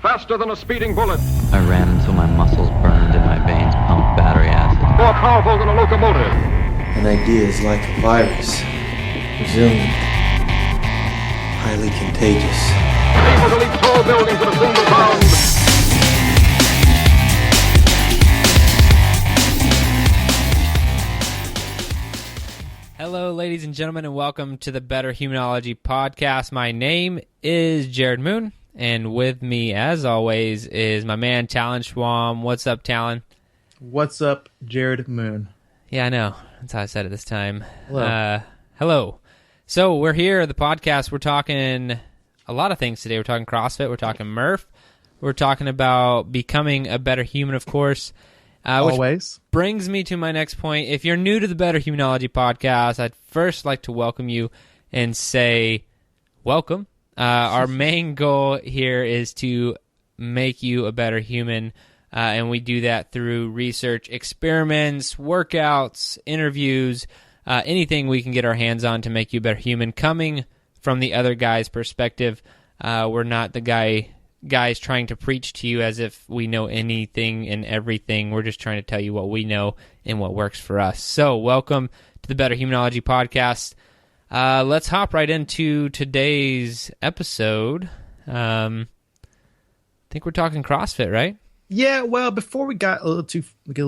Faster than a speeding bullet. I ran until my muscles burned and my veins pumped battery acid. More powerful than a locomotive. An idea is like a virus. Resilient. Highly contagious. Able to leap tall buildings in a single bound. Hello, ladies and gentlemen, and welcome to the Better Humanology podcast. My name is Jerred Moon, and with me, as always, is my man, Talon Schwam. What's up, Talon? What's up, Jerred Moon? Yeah, I know. That's how I said it this time. Hello. Hello. So we're here at the podcast. We're talking a lot of things today. We're talking CrossFit. We're talking Murph. We're talking about becoming a better human, of course. Always. Which brings me to my next point. If you're new to the Better Humanology podcast, I'd first like to welcome you and say welcome. Our main goal here is to make you a better human, and we do that through research, experiments, workouts, interviews, anything we can get our hands on to make you a better human. Coming from the other guy's perspective, we're not the guys trying to preach to you as if we know anything and everything. We're just trying to tell you what we know and what works for us. So welcome to the Better Humanology podcast. Let's hop right into today's episode. I think we're talking CrossFit, right? Yeah, well, before we get a little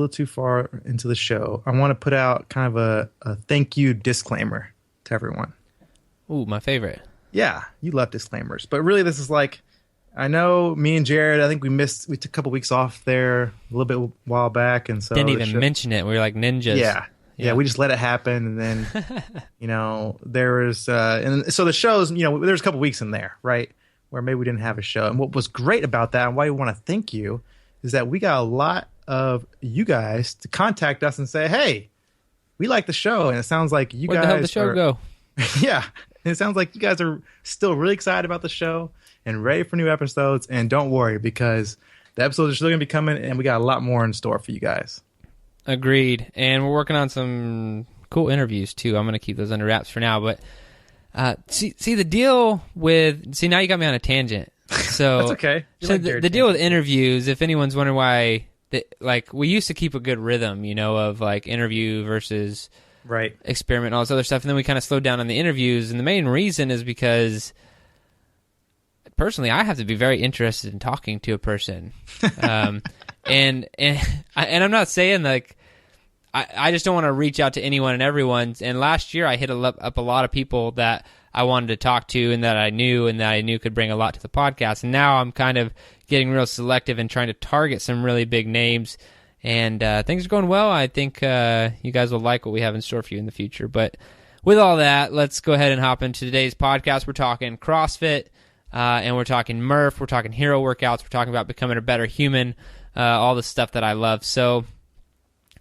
too far into the show, I want to put out kind of a thank you disclaimer to everyone. Ooh, my favorite. Yeah, you love disclaimers. But really, this is like, I know me and Jerred, I think we took a couple weeks off there a little bit while back. And so didn't even mention it. We were like ninjas. Yeah, we just let it happen. And then, there was, and so the shows, there's a couple weeks in there, right, where maybe we didn't have a show. And what was great about that and why we want to thank you is that we got a lot of you guys to contact us and say, hey, we like the show. And it sounds like you Where'd guys the hell did the show go? Yeah. And it sounds like you guys are still really excited about the show and ready for new episodes. And don't worry, because the episodes are still going to be coming and we got a lot more in store for you guys. Agreed. And we're working on some cool interviews too. I'm going to keep those under wraps for now. But see the deal with... See, now you got me on a tangent. So that's okay. So the deal with interviews, if anyone's wondering why... we used to keep a good rhythm, of like interview versus right experiment and all this other stuff. And then we kind of slowed down on the interviews. And the main reason is because... Personally, I have to be very interested in talking to a person, and I'm not saying like I just don't want to reach out to anyone and everyone. And last year, I hit up a lot of people that I wanted to talk to and that I knew could bring a lot to the podcast. And now I'm kind of getting real selective and trying to target some really big names. And things are going well. I think you guys will like what we have in store for you in the future. But with all that, let's go ahead and hop into today's podcast. We're talking CrossFit. And we're talking Murph, we're talking hero workouts, we're talking about becoming a better human, all the stuff that I love. So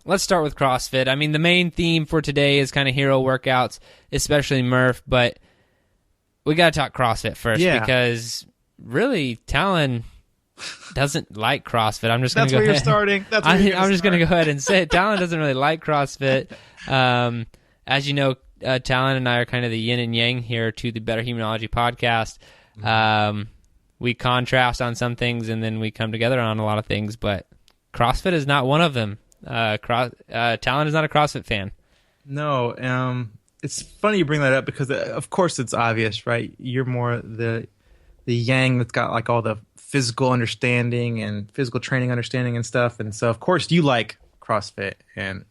let's start with CrossFit. I mean, the main theme for today is kind of hero workouts, especially Murph, but we got to talk CrossFit first because really Talon doesn't like CrossFit. I'm just going to go ahead. That's where you're starting. I'm just going to go ahead and say it. Talon doesn't really like CrossFit. As you know, Talon and I are kind of the yin and yang here to the Better Humanology podcast. We contrast on some things and then we come together on a lot of things, but CrossFit is not one of them. Talon is not a CrossFit fan. No, it's funny you bring that up because of course it's obvious, right? You're more the yang that's got like all the physical understanding and physical training understanding and stuff. And so of course you like CrossFit and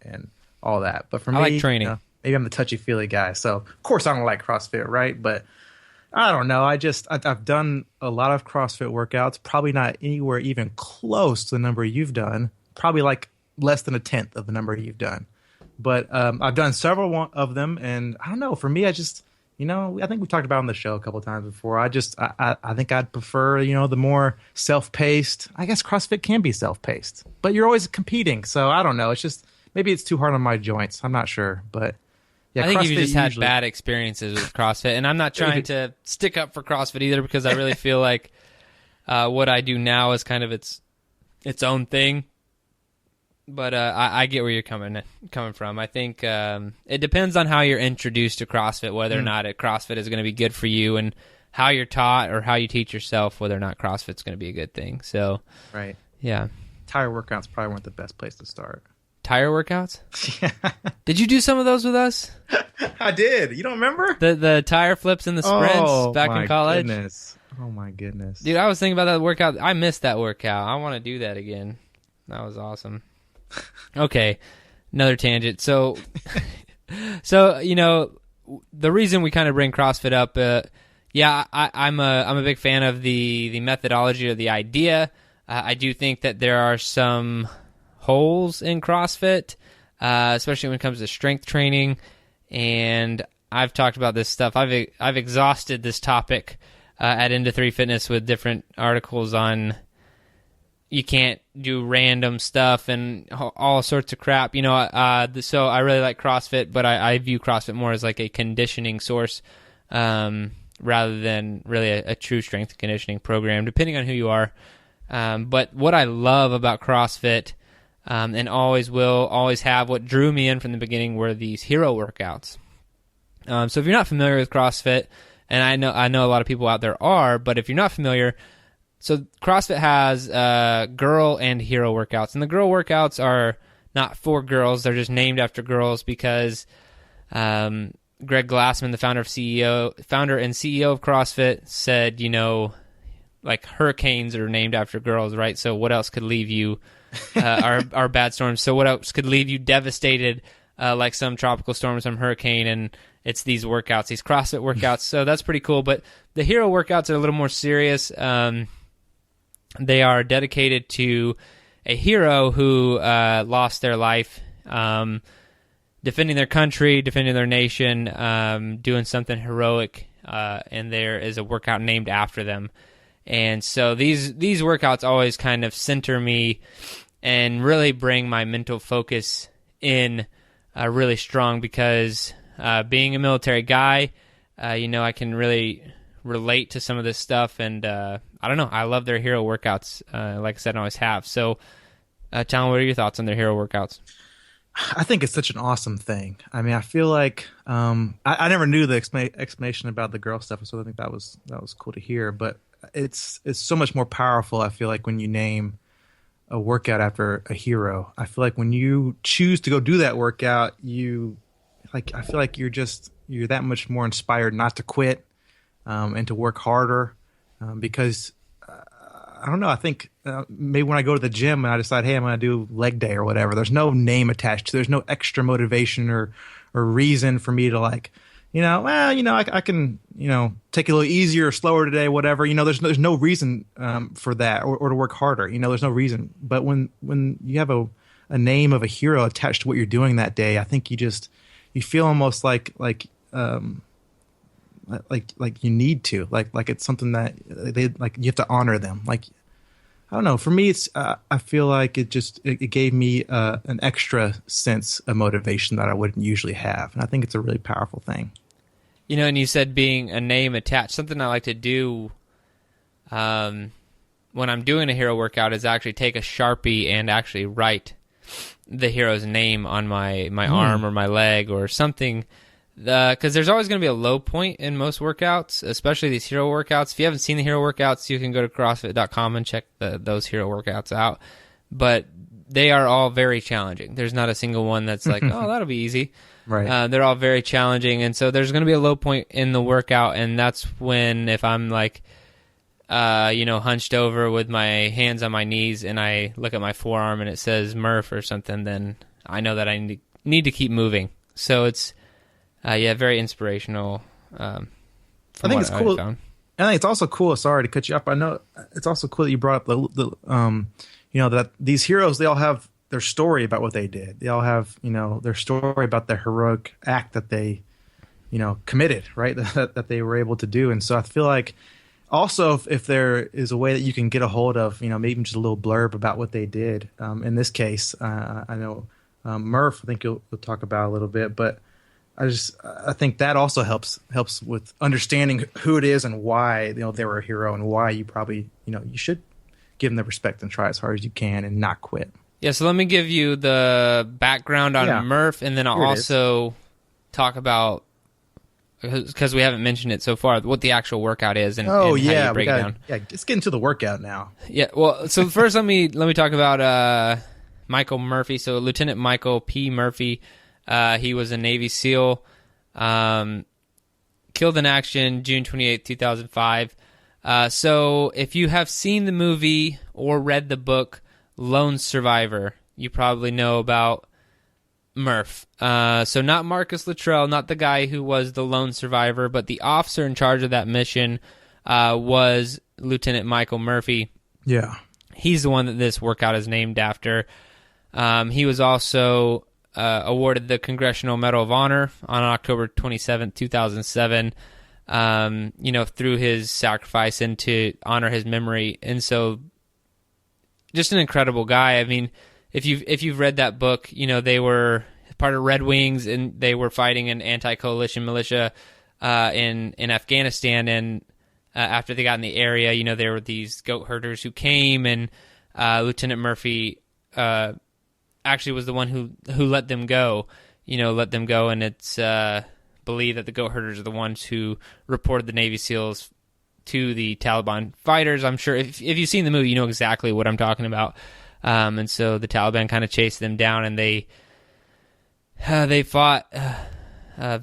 all that. But for me, I like training. Maybe I'm the touchy-feely guy. So of course I don't like CrossFit, right? But I don't know. I've done a lot of CrossFit workouts, probably not anywhere even close to the number you've done, probably like less than 1/10 of the number you've done. But I've done several of them, and I don't know. For me, I just, I think we've talked about it on the show a couple of times before. I think I'd prefer, the more self-paced. I guess CrossFit can be self-paced, but you're always competing. So I don't know. It's just, maybe it's too hard on my joints. I'm not sure, but... Yeah, I think CrossFit you've just had bad experiences with CrossFit, and I'm not trying to stick up for CrossFit either because I really feel like what I do now is kind of its own thing. But I get where you're coming from. I think it depends on how you're introduced to CrossFit, whether or not CrossFit is going to be good for you and how you're taught or how you teach yourself whether or not CrossFit's going to be a good thing. So, Right. yeah. Tire workouts probably weren't the best place to start. Tire workouts? Did you do some of those with us? I did. You don't remember? The tire flips and the sprints back in college? Goodness. Oh, my goodness. Dude, I was thinking about that workout. I missed that workout. I want to do that again. That was awesome. Okay, another tangent. So, the reason we kind of bring CrossFit up, I'm a big fan of the methodology or the idea. I do think that there are some holes in CrossFit, especially when it comes to strength training. And I've talked about this stuff. I've exhausted this topic at Into 3 Fitness with different articles on you can't do random stuff and all sorts of crap. So I really like CrossFit, but I view CrossFit more as like a conditioning source rather than really a true strength and conditioning program, depending on who you are. But what I love about CrossFit, and always have, what drew me in from the beginning were these hero workouts. So if you're not familiar with CrossFit, and I know a lot of people out there are, but if you're not familiar, so CrossFit has girl and hero workouts, and the girl workouts are not for girls; they're just named after girls because Greg Glassman, the founder and CEO of CrossFit, said, like hurricanes are named after girls, right? So what else could leave you? Our bad storms. So what else could leave you devastated, like some tropical storm, some hurricane, and it's these workouts, these CrossFit workouts. So that's pretty cool. But the hero workouts are a little more serious. They are dedicated to a hero who lost their life defending their country, defending their nation, doing something heroic, and there is a workout named after them. And so these workouts always kind of center me and really bring my mental focus in really strong because being a military guy, I can really relate to some of this stuff. And I don't know, I love their hero workouts. Like I said, I always have. So, Talon, what are your thoughts on their hero workouts? I think it's such an awesome thing. I mean, I feel like I never knew the explanation about the girl stuff, so I think that was cool to hear. But it's so much more powerful, I feel like, when you name a workout after a hero. I feel like when you choose to go do that workout, I feel like you're that much more inspired not to quit and to work harder because I don't know. I think maybe when I go to the gym and I decide, hey, I'm going to do leg day or whatever, there's no name attached. There's no extra motivation or reason for me to I can, take it a little easier or slower today, whatever. There's no reason for that or to work harder. There's no reason. But when you have a name of a hero attached to what you're doing that day, I think you feel almost like you need to, like it's something that they like, you have to honor them. Like, I don't know. For me, it's I feel like it gave me an extra sense of motivation that I wouldn't usually have, and I think it's a really powerful thing. And you said being a name attached. Something I like to do when I'm doing a hero workout is actually take a Sharpie and actually write the hero's name on my arm or my leg or something. Because there's always going to be a low point in most workouts, especially these hero workouts. If you haven't seen the hero workouts, you can go to CrossFit.com and check those hero workouts out. But they are all very challenging. There's not a single one that's like, oh, that'll be easy. Right. They're all very challenging. And so there's going to be a low point in the workout, and that's when if I'm like, hunched over with my hands on my knees and I look at my forearm and it says Murph or something, then I know that I need to keep moving. So it's... very inspirational. I think it's cool. I think it's also cool. Sorry to cut you up. I know it's also cool that you brought up that these heroes, they all have their story about what they did. They all have, their story about the heroic act that they, committed, right? that they were able to do. And so I feel like also if there is a way that you can get a hold of, maybe just a little blurb about what they did. In this case, I know Murph, I think you'll talk about a little bit, but I think that also helps with understanding who it is and why they were a hero and why you probably you should give them the respect and try as hard as you can and not quit. Yeah, so let me give you the background on Murph, and then I'll also talk about because we haven't mentioned it so far, what the actual workout is and, Oh and how yeah, you break it down. yeah. Let's get into the workout now. Yeah, well, so first let me talk about Michael Murphy. So Lieutenant Michael P. Murphy, he was a Navy SEAL, killed in action June 28th, 2005. So if you have seen the movie or read the book Lone Survivor, you probably know about Murph. So not Marcus Luttrell, not the guy who was the lone survivor, but the officer in charge of that mission was Lieutenant Michael Murphy. Yeah. He's the one that this workout is named after. He was also awarded the Congressional Medal of Honor on October 27, 2007, through his sacrifice and to honor his memory. And so just an incredible guy. I mean, if you've read that book, they were part of Red Wings and they were fighting an anti-coalition militia in Afghanistan. And after they got in the area, there were these goat herders who came, and Lieutenant Murphy actually was the one who let them go. And it's believed that the goat herders are the ones who reported the Navy SEALs to the Taliban fighters. I'm sure if you've seen the movie, you know exactly what I'm talking about. And so the Taliban kind of chased them down, and they fought the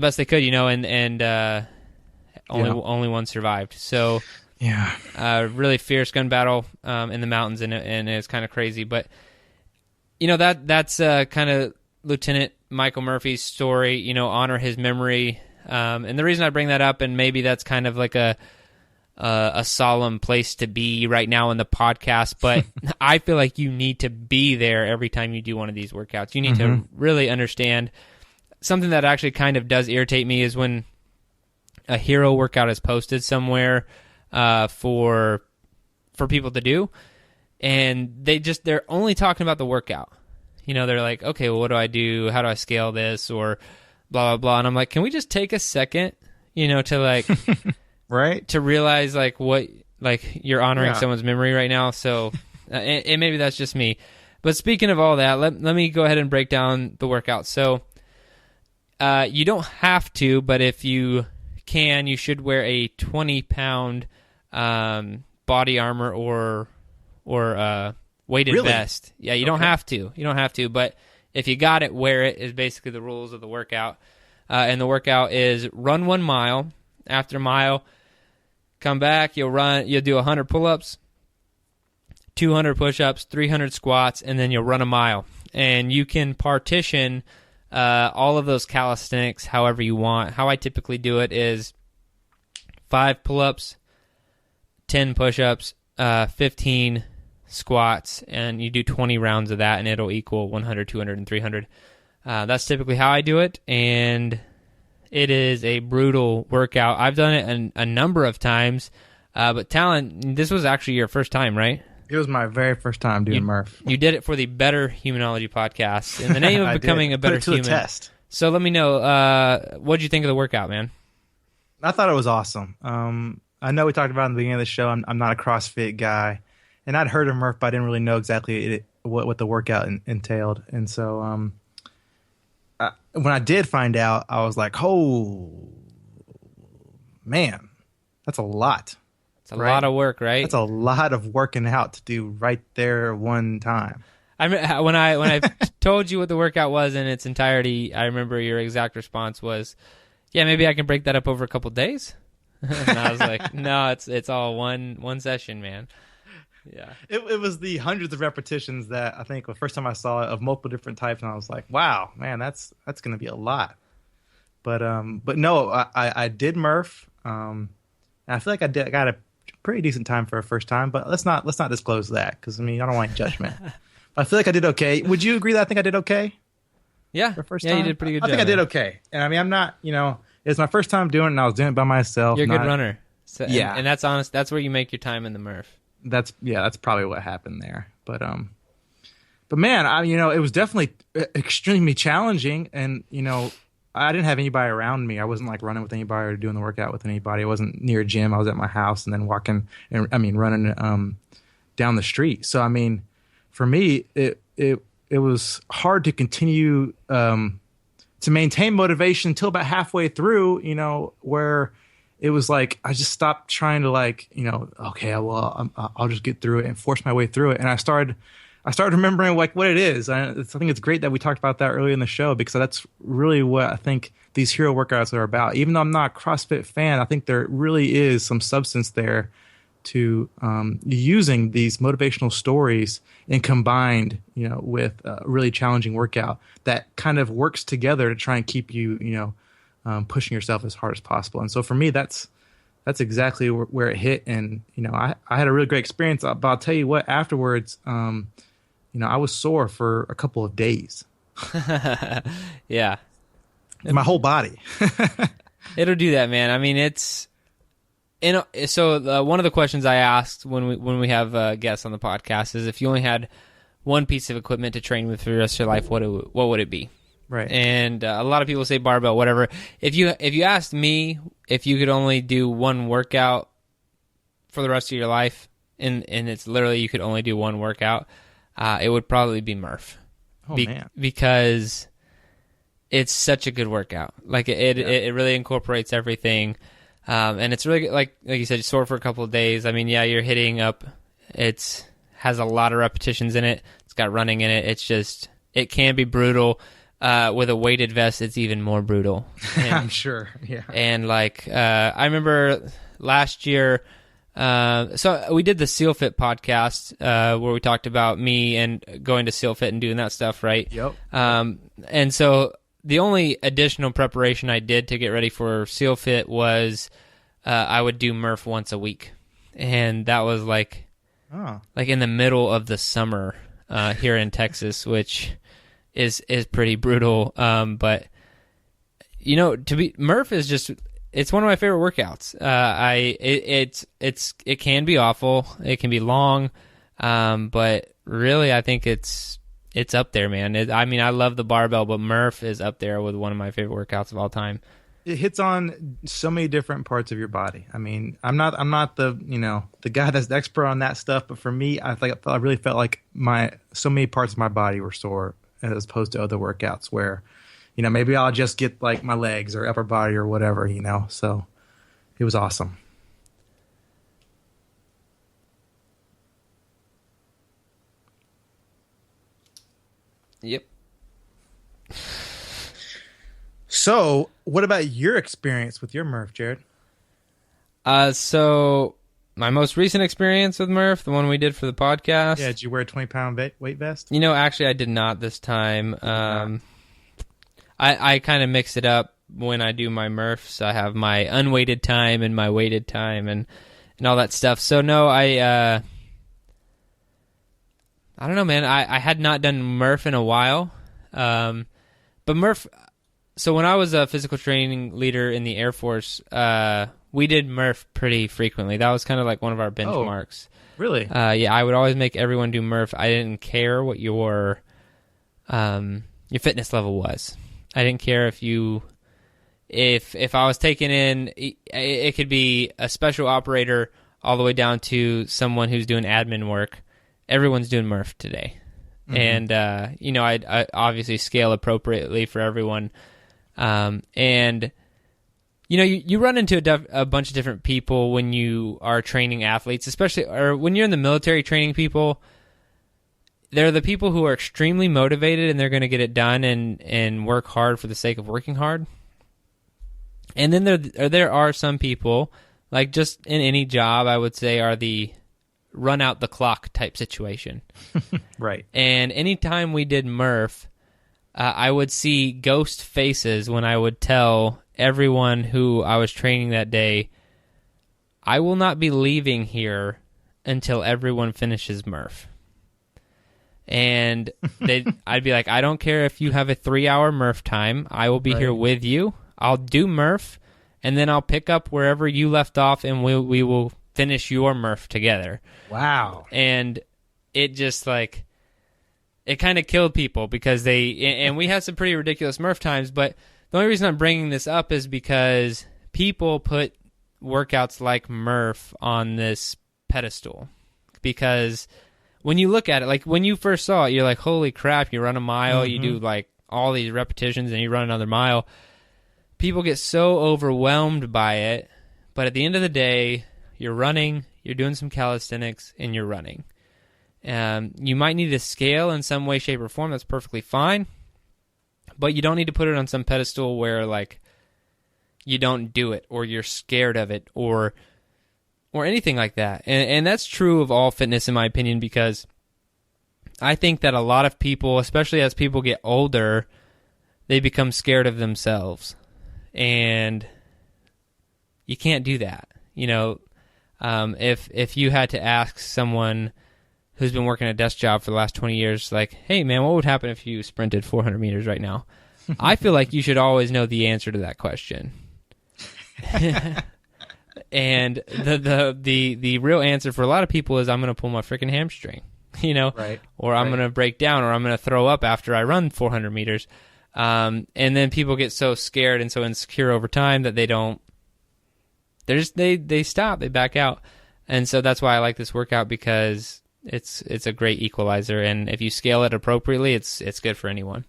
best they could, and only one survived. So yeah, really fierce gun battle in the mountains, and it's kind of crazy. But that's kind of Lieutenant Michael Murphy's story. Honor his memory, and the reason I bring that up, and maybe that's kind of like a solemn place to be right now in the podcast, but I feel like you need to be there every time you do one of these workouts. You need to really understand. Something that actually kind of does irritate me is when a hero workout is posted somewhere for people to do, and they're only talking about the workout. They're like, okay, well, what do I do? How do I scale this? Or blah, blah, blah. And I'm like, can we just take a second, to like... right, to realize what you're honoring someone's memory right now. So and maybe that's just me, but speaking of all that, let me go ahead and break down the workout. So you don't have to, but if you can, you should wear a 20-pound body armor or weighted vest. Yeah, you don't have to, but if you got it, wear it is basically the rules of the workout. And the workout is run 1 mile. After a mile, come back, you'll do 100 pull-ups, 200 push-ups, 300 squats, and then you'll run a mile. And you can partition all of those calisthenics however you want. How I typically do it is 5 pull-ups, 10 push-ups, 15 squats, and you do 20 rounds of that, and it'll equal 100, 200, and 300. That's typically how I do it, and it is a brutal workout. I've done it a number of times, but Talon, this was actually your first time, right? It was my very first time doing Murph. You did it for the Better Humanology podcast in the name of becoming a better human. Put it to the test. So let me know, what did you think of the workout, man? I thought it was awesome. I know we talked about in the beginning of the show, I'm not a CrossFit guy, and I'd heard of Murph, but I didn't really know exactly what the workout entailed. And so when I did find out, I was like, oh, man, that's a lot. It's a lot of work, right? That's a lot of working out to do right there one time. When I told you what the workout was in its entirety, I remember your exact response was, yeah, maybe I can break that up over a couple days. And I was like, no, it's all one session, man. Yeah, it was the hundreds of repetitions that I think the first time I saw it of multiple different types, and I was like, wow, man, that's going to be a lot. But no, I did Murph. And I feel like I got a pretty decent time for a first time. But let's not disclose that, because I don't want judgment. I feel like I did okay. Would you agree that I think I did okay? Yeah, for first yeah, time? you did pretty good. I think I did okay. And I'm not, it's my first time doing it, and I was doing it by myself. You're a good runner. So, yeah, and that's honest. That's where you make your time in the Murph. That's probably what happened there. But man, it was definitely extremely challenging, and I didn't have anybody around me. I wasn't like running with anybody or doing the workout with anybody. I wasn't near a gym. I was at my house and then walking and running down the street. So for me, it was hard to continue to to maintain motivation until about halfway through, where it was like I just stopped trying to okay, well, I'll just get through it and force my way through it. And I started remembering like what it is. I think it's great that we talked about that earlier in the show, because that's really what I think these hero workouts are about. Even though I'm not a CrossFit fan, I think there really is some substance there to using these motivational stories and combined, with a really challenging workout that kind of works together to try and keep you, pushing yourself as hard as possible. And so for me, that's exactly where it hit. And, I had a really great experience, but I'll tell you what, afterwards, I was sore for a couple of days. Yeah. My whole body. It'll do that, man. I mean, so one of the questions I asked when we have guests on the podcast is, if you only had one piece of equipment to train with for the rest of your life, what would it be? Right. And a lot of people say barbell, whatever. If you asked me if you could only do one workout for the rest of your life, and it's literally you could only do one workout, it would probably be Murph. Oh, man. Because it's such a good workout. Like it really incorporates everything. And it's really, like you said, sore for a couple of days. I mean, yeah, you're hitting up. It has a lot of repetitions in it. It's got running in it. It can be brutal. With a weighted vest, it's even more brutal. And, I'm sure. Yeah. And I remember last year, so we did the Seal Fit podcast, where we talked about me and going to Seal Fit and doing that stuff, right? Yep. And so the only additional preparation I did to get ready for Seal Fit was I would do Murph once a week, and that was like in the middle of the summer here in Texas, which is pretty brutal. But Murph is just, it's one of my favorite workouts. It can be awful, it can be long, but really I think it's up there, man. I love the barbell, but Murph is up there with one of my favorite workouts of all time. It hits on so many different parts of your body. I mean, I'm not the the guy that's the expert on that stuff, but for me, I really felt like so many parts of my body were sore, as opposed to other workouts where, maybe I'll just get like my legs or upper body or whatever, So it was awesome. Yep. So, what about your experience with your Murph, Jerred? So my most recent experience with Murph, the one we did for the podcast. Yeah, did you wear a 20-pound weight vest? Actually, I did not this time. I kind of mix it up when I do my Murphs. I have my unweighted time and my weighted time and all that stuff. So no, I don't know, man. I had not done Murph in a while. But Murph, so when I was a physical training leader in the Air Force, we did Murph pretty frequently. That was kind of like one of our benchmarks. Oh, really? Yeah, I would always make everyone do Murph. I didn't care what your fitness level was. I didn't care if I was taking in, it could be a special operator all the way down to someone who's doing admin work. Everyone's doing Murph today. Mm-hmm. And, I obviously scale appropriately for everyone. And, you run into a bunch of different people when you are training athletes, especially, or when you're in the military training people. They're the people who are extremely motivated and they're going to get it done and work hard for the sake of working hard. And then there are some people, like just in any job, I would say, are the run out the clock type situation. Right. And anytime we did Murph, I would see ghost faces when I would tell everyone who I was training that day, I will not be leaving here until everyone finishes Murph. And I'd be like, I don't care if you have a 3-hour Murph time. I will be here with you. I'll do Murph, and then I'll pick up wherever you left off, and we will finish your Murph together. Wow. And it just it kind of killed people because and we had some pretty ridiculous Murph times, but the only reason I'm bringing this up is because people put workouts like Murph on this pedestal. Because when you look at it, like when you first saw it, you're like, holy crap, you run a mile, you do like all these repetitions and you run another mile, people get so overwhelmed by it. But at the end of the day, you're running, you're doing some calisthenics, and you're running. You might need to scale in some way, shape, or form. That's perfectly fine. But you don't need to put it on some pedestal where, like, you don't do it or you're scared of it or anything like that. And that's true of all fitness, in my opinion, because I think that a lot of people, especially as people get older, they become scared of themselves. And you can't do that. You know, if you had to ask someone who's been working a desk job for the last 20 years, like, hey, man, what would happen if you sprinted 400 meters right now? I feel like you should always know the answer to that question. And the real answer for a lot of people is I'm going to pull my freaking hamstring, you know, Right. or I'm going to break down, or I'm going to throw up after I run 400 meters. And then people get so scared and so insecure over time that they don't, they stop, they back out. And so that's why I like this workout, because it's a great equalizer, and if you scale it appropriately, it's good for anyone.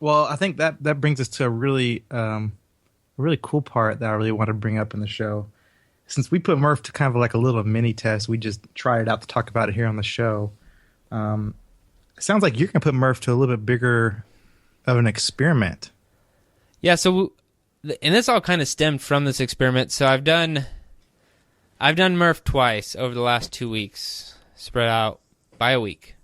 Well, I think that brings us to a really cool part that I really want to bring up in the show. Since we put Murph to kind of like a little mini test, we just tried it out to talk about it here on the show. It sounds like you're going to put Murph to a little bit bigger of an experiment. Yeah, so, and this all kind of stemmed from this experiment. So I've done Murph twice over the last 2 weeks, spread out by a week.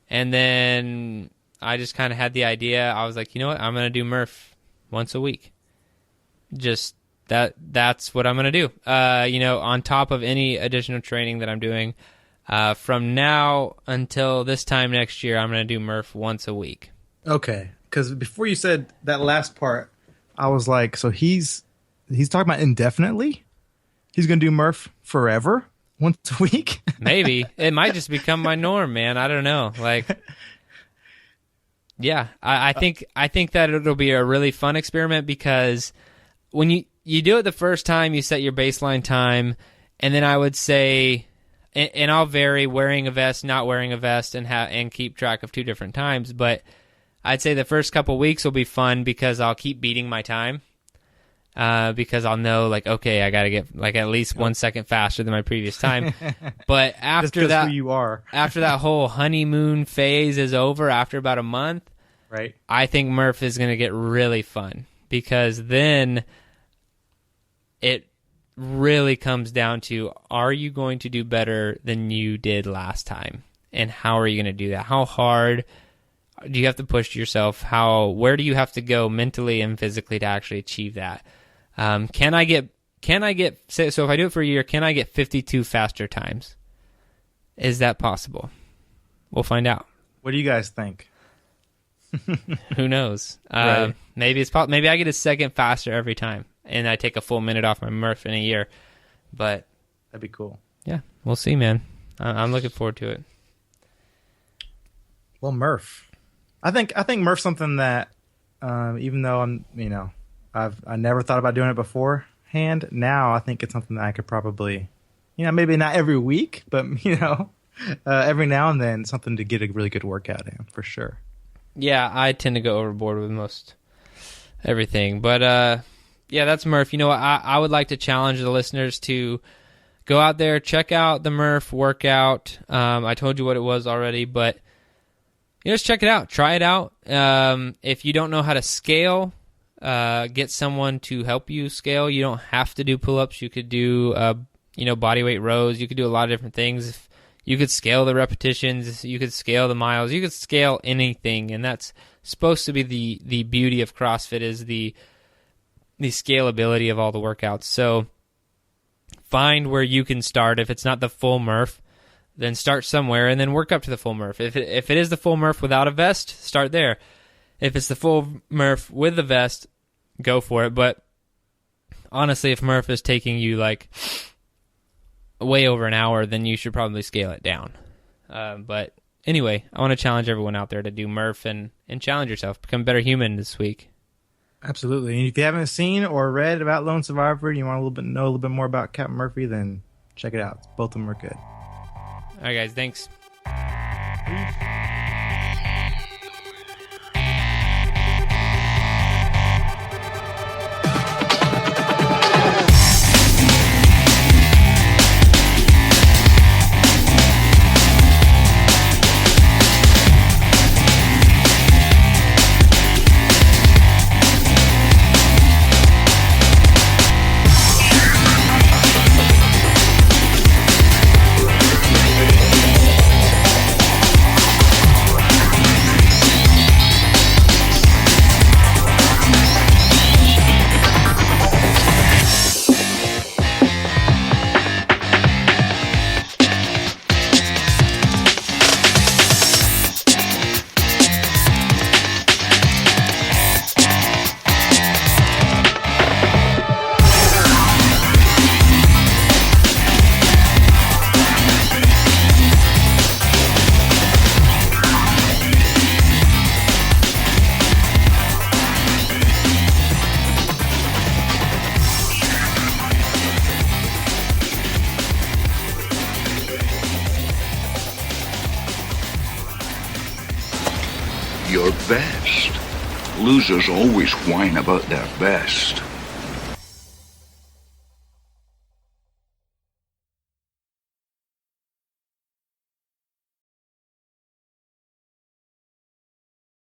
And then I just kind of had the idea. I was like, you know what? I'm going to do Murph once a week. Just that's what I'm going to do. You know, on top of any additional training that I'm doing, from now until this time next year, I'm going to do Murph once a week. Okay, because before you said that last part, I was like, so he's talking about indefinitely? He's going to do Murph forever, once a week? Maybe. It might just become my norm, man. I don't know. Like, yeah, I think that it'll be a really fun experiment, because when you do it the first time, you set your baseline time, and then I would say, and I'll vary wearing a vest, not wearing a vest, and keep track of 2 different times, but I'd say the first couple weeks will be fun because I'll keep beating my time. Because I'll know, like, okay, I got to get like at least 1 second faster than my previous time. But after that, who you are. after that whole honeymoon phase is over, after about a month, Right. I think Murph is going to get really fun, because then it really comes down to, are you going to do better than you did last time? And how are you going to do that? How hard do you have to push yourself? Where do you have to go mentally and physically to actually achieve that? Can I get, so if I do it for a year, can I get 52 faster times? Is that possible? We'll find out. What do you guys think? Who knows? Right. Maybe it's maybe I get a second faster every time, and I take a full minute off my Murph in a year. But That'd be cool. yeah, we'll see, man. I'm looking forward to it. Well, Murph. I think Murph's something that, even though I never thought about doing it beforehand, now I think it's something that I could probably, maybe not every week, but, every now and then, something to get a really good workout in, for sure. Yeah, I tend to go overboard with most everything. But, yeah, that's Murph. You know what? I would like to challenge the listeners to go out there, check out the Murph workout. I told you what it was already, but just check it out. Try it out. If you don't know how to scale, get someone to help you scale. You don't have to do pull-ups. You could do, body weight rows. You could do a lot of different things. You could scale the repetitions. You could scale the miles. You could scale anything, and that's supposed to be the beauty of CrossFit, is the scalability of all the workouts. So find where you can start. If it's not the full Murph, then start somewhere and then work up to the full Murph. If it is the full Murph without a vest, start there. If it's the full Murph with the vest, go for it. But honestly, if Murph is taking you like way over an hour, then you should probably scale it down. But anyway, I want to challenge everyone out there to do Murph and challenge yourself. Become a better human this week. Absolutely. And if you haven't seen or read about Lone Survivor, and you want to know a little bit more about Captain Murphy, then check it out. Both of them are good. All right, guys. Thanks. your best. Losers always whine about their best.